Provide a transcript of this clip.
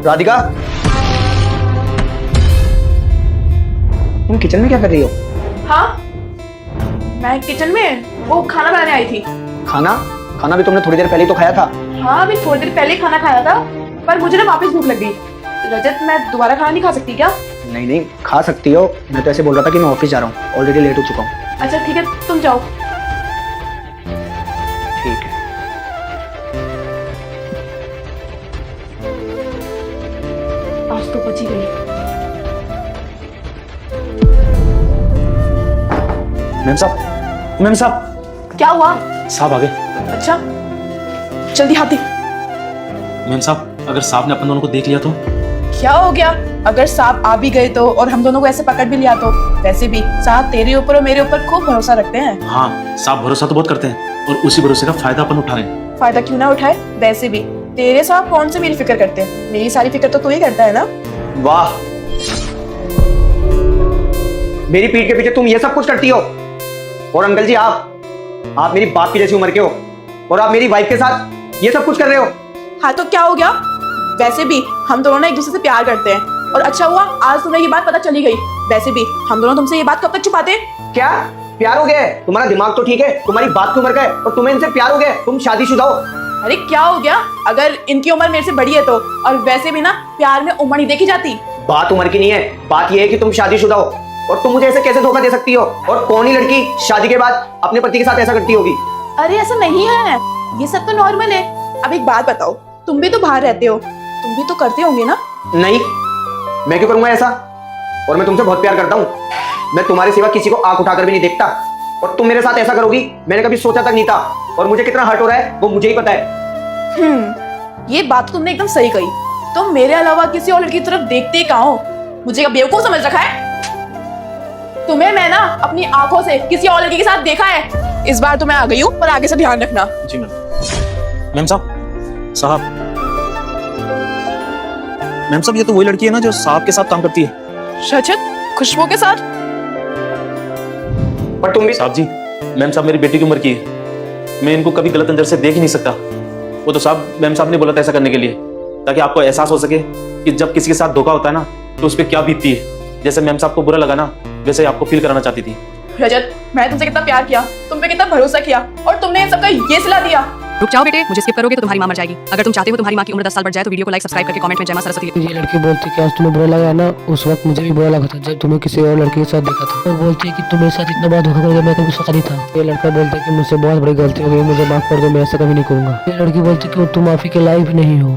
राधिका, तुम किचन में क्या कर रही हो? हाँ, मैं किचन में वो खाना बनाने आई थी। खाना? खाना भी तुमने थोड़ी देर पहले ही तो खाया था। हाँ, अभी थोड़ी देर पहले खाना खाया था, पर मुझे ना वापस भूख लग गई। रजत, मैं दोबारा खाना नहीं खा सकती क्या? नहीं नहीं, खा सकती हो। मैं तो ऐसे बोल रहा था कि मैं ऑफिस जा रहा हूँ, ऑलरेडी लेट हो चुका हूँ। अच्छा ठीक है, तुम जाओ। ठीक है। आज तो बची गई। मैम साहब, मैम साहब। क्या हुआ? साहब आ गए। अच्छा, जल्दी हाथ दे। मैम साहब, अगर साहब ने अपन दोनों को देख लिया तो? क्या हो गया? अगर सांप आ भी गए तो, और हम दोनों को ऐसे पकड़ भी लिया तो? वैसे भी साहब तेरे ऊपर और मेरे ऊपर खूब भरोसा रखते हैं। हाँ, साहब भरोसा तो बहुत करते हैं और उसी भरोसे का फायदा अपन उठा रहे हैं। फायदा क्यों ना उठाए? वैसे भी तेरे साहब कौन से मेरी फिक्र करते हैं? मेरी सारी फिक्र तो तू ही करता है ना। वाह, मेरी पीठ के पीछे तुम ये सब कुछ करती हो। और अंकल जी, आप मेरी बाप की जैसी उम्र के हो और आप मेरी वाइफ के साथ ये सब कुछ कर रहे हो। हाँ तो क्या हो गया? वैसे भी हम दोनों ना एक दूसरे से प्यार करते हैं, और अच्छा हुआ आज तुम्हें ये बात पता चली गई। वैसे भी हम दोनों तुमसे ये बात कब तक छुपाते? क्या प्यार हो गया है? तुम्हारा दिमाग तो ठीक है, तुम्हारी बात की उम्र का है और तुम्हें इनसे प्यार हो गया है। तुम शादीशुदा हो। अरे क्या हो गया? अगर इनकी उम्र मेरे से बड़ी है तो, और वैसे भी ना प्यार में उम्र नहीं देखी जाती। बात उम्र की नहीं है, बात यह है कि तुम शादीशुदा हो और तुम मुझे ऐसे कैसे धोखा दे सकती हो? और कौन ही लड़की शादी के बाद अपने पति के साथ ऐसा करती होगी? अरे ऐसा नहीं है, ये सब तो नॉर्मल है। अब एक बात बताओ, तुम भी तो बाहर रहते हो, तुम भी तो करते होंगे ना? नहीं, मैं क्यों करूंगा ऐसा? और मैं तुमसे बहुत प्यार करता हूँ। मैं तुम्हारे सिवा किसी को आंख उठाकर भी नहीं देखता, और तुम मेरे साथ ऐसा करोगी मैंने कभी सोचा तक नहीं था। और मुझे कितना हर्ट हो रहा है वो मुझे ही पता है। ये बात तो तुमने एकदम सही कही। तुम मेरे अलावा किसी और लड़की की तरफ देखते ही कहाँ हो? मुझे क्या बेवकूफ समझ रखा है? तुम्हें मैं ना अपनी आंखों से किसी और लड़की के साथ देखा है। इस बार तो मैं आ गई हूँ, पर आगे से ध्यान रखना। जी मैम। मैम साहब, मैम साहब, ये तो वही लड़की है ना जो साहब के साथ काम करती है। रजत, खुशबू के साथ? पर तुम भी साहब जी, मैम साहब मेरी बेटी की उम्र की है, मैं इनको कभी गलत नजर से देख ही नहीं सकता। वो तो साहब, मैम साहब ने बोला था ऐसा करने के लिए, ताकि आपको एहसास हो सके कि जब किसी के साथ धोखा होता है ना तो उस पर क्या बीतती है। जैसे मैम साहब को बुरा लगा ना, वैसे आपको फील कराना चाहती थी। रजत, मैंने तुमसे कितना प्यार किया, तुम पे कितना भरोसा किया, और तुमने इन सबका ये सिला दिया। रुक जाओ बेटे, मुझे स्किप करोगे तो तुम्हारी मां मर जाएगी। अगर तुम चाहते हो तुम्हारी मां की उम्र 10 साल बढ़ जाए तो वीडियो को लाइक सब्सक्राइब करके कमेंट में जय मां सरस्वती लिखो। ये लड़की बोलती कि आज तुम्हें बुरा लगा ना, उस वक्त मुझे भी बुरा लगा था जब तुम्हें किसी और लड़के के साथ देखा था। और बोलती है कि तुम मेरे साथ इतना बड़ा धोखा करोगे मैं कभी सोचा नहीं था। ये लड़का बोलता है कि मुझसे बहुत बड़ी गलती हो गई, मुझे माफ कर दो, मैं ऐसा कभी नहीं करूंगा। ये लड़की बोलती है कि तुम माफी के लायक भी नहीं हो।